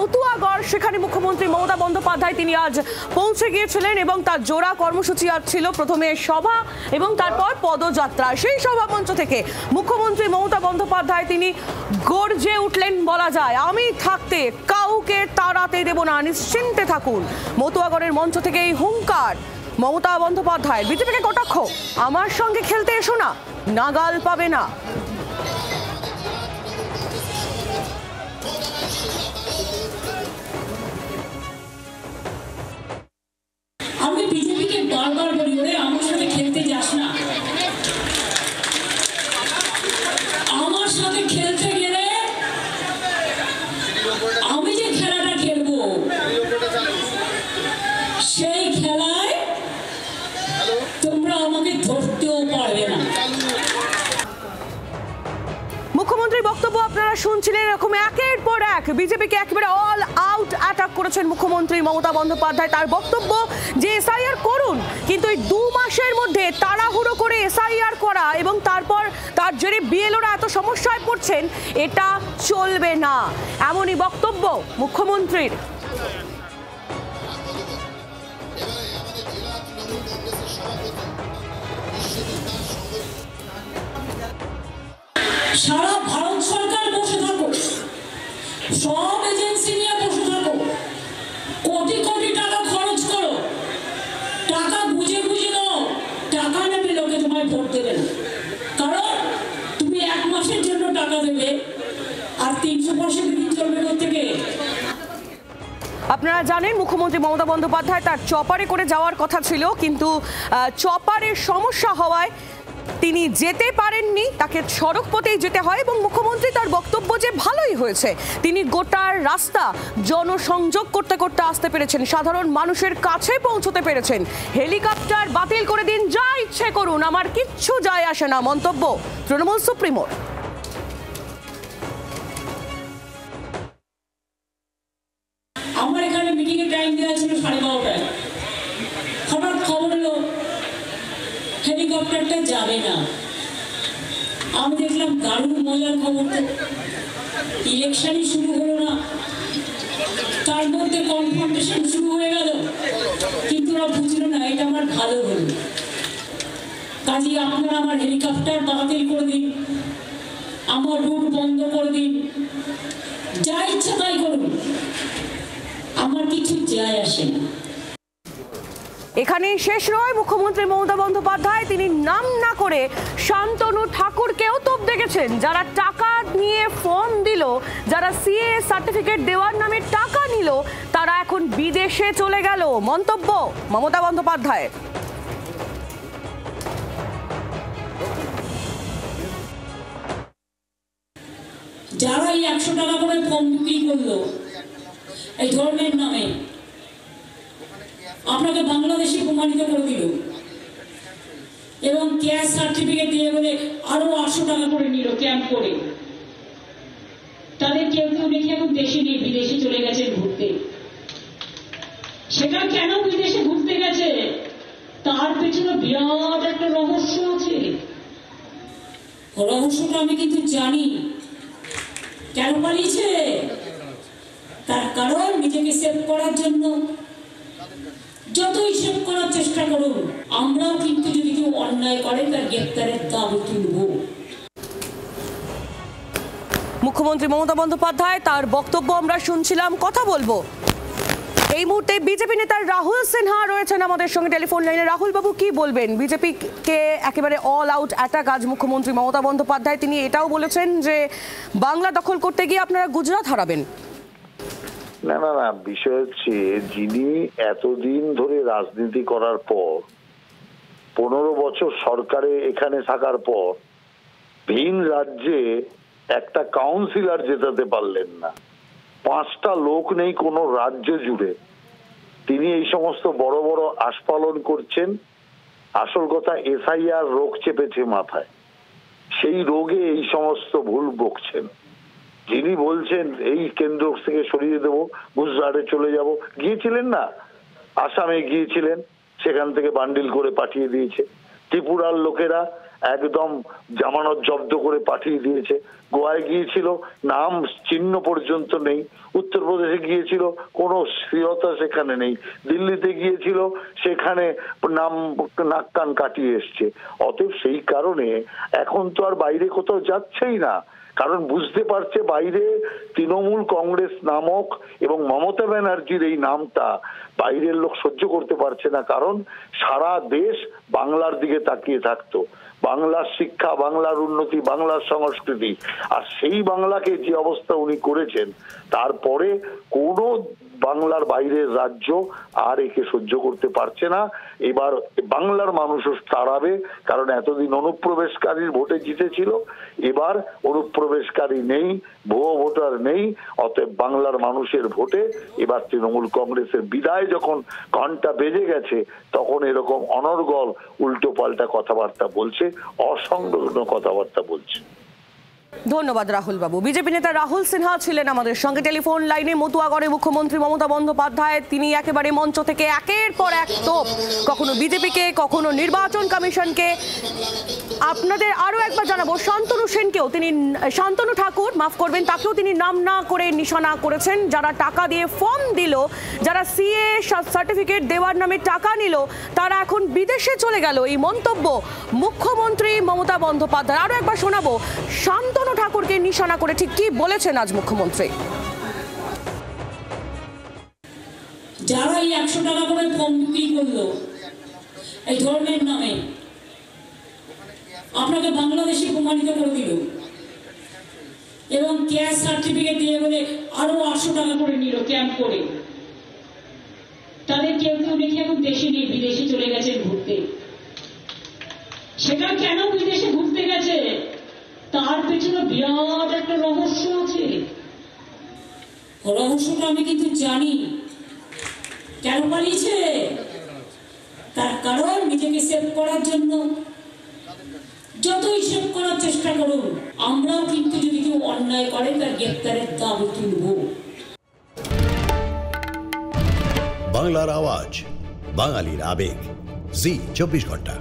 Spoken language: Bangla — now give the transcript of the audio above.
মতুয়াগড়, সেখানে মুখ্যমন্ত্রী মমতা বন্দ্যোপাধ্যায় তিনি আজ পৌঁছে গিয়েছিলেন এবং তার জোড়া কর্মসূচি আজ ছিল প্রথমে সভা এবং তারপর পদযাত্রা। সেই সভামঞ্চ থেকে মুখ্যমন্ত্রী মমতা বন্দ্যোপাধ্যায় তিনি গর্জে উঠলেন বলা যায়, আমি থাকতে কাউকে তাড়াতে দেব না, নিশ্চিন্তে থাকুন। মতুয়াগড়ের মঞ্চ থেকে এই হুঙ্কার মমতা বন্দ্যোপাধ্যায়, বিজেপিকে কটাক্ষ, আমার সঙ্গে খেলতে এসো না, নাগাল পাবে না। আমি বিজেপিকে বারবার বলি, ওরে আমার সাথে খেলতে যাস না। আমার সাথে খেলতে গেলে আমি যে খেলাটা খেলবো সেই খেলায় তোমরা আমাকে ধরতেও পারবে না। মুখ্যমন্ত্রীর বক্তব্য আপনারা শুনছিলেন, এরকম একের পর এক বিজেপিকে একেবারে অল আউট অ্যাটাক করেছেন মুখ্যমন্ত্রী মমতা বন্দ্যোপাধ্যায়। তার বক্তব্য যে এসআইআর করুন, কিন্তু এই 2 মাসের মধ্যে তাড়াহুড়ো করে এসআইআর করা এবং তারপর তার জেরে বিএলওরা এত সমস্যায় পড়ছেন, এটা চলবে না, এমনই বক্তব্য মুখ্যমন্ত্রীর। সারা ভারত সরকার বসে থাকো, সব এজেন্সি নিয়ে বসে থাকো, কোটি কোটি টাকা খরচ করো, টাকা বুঝে বুঝে দাও, টাকা নেবে লোকে তোমায় ভোট দেবে না। কারণ তুমি 1 মাসের জন্য টাকা দেবে আর 365 দিন চলবে থেকে। আপনারা জানেন মুখ্যমন্ত্রী মমতা বন্দ্যোপাধ্যায় তার চপারে করে যাওয়ার কথা ছিল, কিন্তু চপারের সমস্যা হওয়ায় তিনি যেতে পারেননি, তাকে সড়ক পথেই যেতে হয়। এবং মুখ্যমন্ত্রী তার বক্তব্য যে ভালোই হয়েছে, তিনি গোটার রাস্তা জনসংযোগ করতে করতে আসতে পেরেছেন, সাধারণ মানুষের কাছে পৌঁছতে পেরেছেন। হেলিকপ্টার বাতিল করে দিন, যা ইচ্ছে করুন, আমার কিচ্ছু যায় আসে না, মন্তব্য তৃণমূল সুপ্রিমোর। আমার এখানে মিটিং এর টাইম দেওয়া ছিল 12:30টায়, হঠাৎ খবর এলো হেলিকপ্টারটা যাবে না। আমি দেখলাম দারুণ মজার খবর, তো ইলেকশনই শুরু হলো না, তার মধ্যে কনফ্রন্টেশন শুরু হয়ে গেল, কিন্তু ওরা বুঝলো না এটা আমার ভালো হলো। কাজেই আপনারা আমার হেলিকপ্টার বাতিল করে দিন, আমার রুট বন্ধ করে দিন, যা ইচ্ছা তাই করুন, আমার কিছু যায় আসে না। এখানেই শেষ নয়, মুখ্যমন্ত্রী মমতা বন্দ্যোপাধ্যায় তিনি নাম না করে শান্তনু ঠাকুরকেও তোপ দেখেছেন। যারা টাকা নিয়ে ফর্ম দিল, যারা সিএ সার্টিফিকেট দেওয়ার নামে টাকা নিল, তারা এখন বিদেশে চলে গেল, মন্তব্য মমতা বন্দ্যোপাধ্যায়। যারা এই 100 টাকা করে ফর্ম বিক্রি করলো এই ধর্মের নামে, আপনাকে বাংলাদেশে প্রমাণিত করে দিল এবং ক্যাশ সার্টিফিকেট দিয়ে বলে আরো 800 টাকা করে নিল ক্যাম্প করে, তাদের কেউ কেউ দেখে এখন দেশে নেই, বিদেশে চলে গেছে ঘুরতে। সেটা কেন বিদেশে ঘুরতে গেছে, তার পেছনে বিরাট একটা রহস্য আছে। রহস্যটা আমি কিন্তু জানি। কেন পালিয়েছে? তার কারণ নিজেকে সেভ করার জন্য। যতই সেভ করার চেষ্টা করুন, আমরাও কিন্তু যদি কেউ অন্যায় করে তার গ্রেপ্তারের দাবি তুলব। মুখ্যমন্ত্রী মমতা বন্দ্যোপাধ্যায় তার বক্তব্য আমরা শুনছিলাম, কথা বলবো এই মুহূর্তে বিজেপি নেতা রাহুল সিনহা রয়েছেন আমাদের সঙ্গে টেলিফোন লাইনে। রাহুল বাবু, কি বলবেন? বিজেপিকে একেবারে অল আউট অ্যাটাক আজ মুখ্যমন্ত্রী মমতা বন্দ্যোপাধ্যায়, তিনি এটাও বলেছেন যে বাংলা দখল করতে গিয়ে আপনারা গুজরাট হারাবেন। না না না, বিষয় হচ্ছে যিনি এতদিন ধরে রাজনীতি করার পর, 15 বছর সরকারে এখানে থাকার পর ভিন রাজ্যে একটা কাউন্সিলর জেতাতে পারলেন না, 5টা লোক নেই কোনো রাজ্য জুড়ে, তিনি এই সমস্ত বড় বড় আস্ফালন করছেন। আসল কথা এসআইআর রোগ চেপেছে মাথায়, সেই রোগে এই সমস্ত ভুল বকছেন। যিনি বলছেন এই কেন্দ্র থেকে সরিয়ে দেবো, গুজরাটে চলে যাব, গিয়েছিলেন না, আসামে গিয়েছিলেন, সেখান থেকে বান্ডিল করে পাঠিয়ে দিয়েছে। ত্রিপুরার লোকেরা একদম জামানত জব্দ করে পাঠিয়ে দিয়েছে। গোয়ায় গিয়েছিল, নাম চিহ্ন পর্যন্ত নেই। উত্তরপ্রদেশে গিয়েছিল, কোনো স্থিরতা সেখানে নেই। দিল্লিতে গিয়েছিল, সেখানে নাম নাক কান কাটিয়ে এসছে। অতএব সেই কারণে এখন তো আর বাইরে কোথাও যাচ্ছেই না, কারণ বুঝতে পারছে বাইরে তৃণমূল কংগ্রেস নামক এবং মমতা ব্যানার্জির এই নামটা বাইরের লোক সহ্য করতে পারছে না। কারণ সারা দেশ বাংলার দিকে তাকিয়ে থাকতো, বাংলার শিক্ষা, বাংলার উন্নতি, বাংলার সংস্কৃতি। আর সেই বাংলাকে যে অবস্থা উনি করেছেন, তারপরে কোনো বাংলার বাইরের রাজ্য আর একে সহ্য করতে পারছে না। এবার বাংলার মানুষও তাড়াবে, কারণ এতদিন অনুপ্রবেশকারীর ভোটে জিতেছিল, এবার অনুপ্রবেশকারী নেই, ভুয়ো ভোটার নেই। অতএব বাংলার মানুষের ভোটে এবার তৃণমূল কংগ্রেসের বিদায় যখন ঘন্টা বেজে গেছে, তখন এরকম অনর্গল উল্টো পাল্টা কথাবার্তা বলছে, অসংলগ্ন কথাবার্তা বলছে। ধন্যবাদ রাহুল বাবু। বিজেপি নেতা রাহুল সিনহা ছিলেন আমাদের সঙ্গে টেলিফোন লাইনে। মতুয়াগড়ে মুখ্যমন্ত্রী মমতা বন্দ্যোপাধ্যায় তিনি একেবারে মঞ্চ থেকে একের পর এক তোপ, কখনো বিজেপিকে, কখনো নির্বাচন কমিশনকে। আপনাদের আরো একবার জানাবো, শান্তনু সেনকেও তিনি, শান্তনু ঠাকুর মাফ করবেন, তাকেও তিনি নাম না করে নিশানা করেছেন। যারা টাকা দিয়ে ফর্ম দিল, যারা সিএ সার্টিফিকেট দেওয়ার নামে টাকা নিল, তারা এখন বিদেশে চলে গেল। এই মন্তব্য মুখ্যমন্ত্রী মমতা বন্দ্যোপাধ্যায়। আরো একবার শোনাবো শান্তনু ঠাকুরকে নিশানা করে ঠিক কি বলেছেন আজ মুখ্যমন্ত্রী। যারা এই 100 টাকা করে ফর্ম বিক্রি করলো এই ধর্মের নামে, আপনাকে বাংলাদেশে প্রমাণিত করে দিল এবং ক্যাশ সার্টিফিকেট দিয়ে বলে আরো 800 টাকা করে নিল ক্যাম্প করে। তাদের কেউ কেউ দেখি এখন দেশে নেই, বিদেশে চলে গেছে ঘুরতে। সেটা কেন বিদেশে ঘুরতে গেছে, তার পেছনে বিরাট একটা রহস্য আছে। রহস্যটা আমি কিন্তু জানি। কেন পালিয়েছে? তার কারণ নিজেকে সেভ করার জন্য। যতই সেভ করার চেষ্টা করুন, আমরাও কিন্তু যদি কেউ অন্যায় করে তার গ্রেপ্তারের দাবি তুলব। বাংলার আওয়াজ, বাঙালির আবেগ, জি 24 ঘন্টা।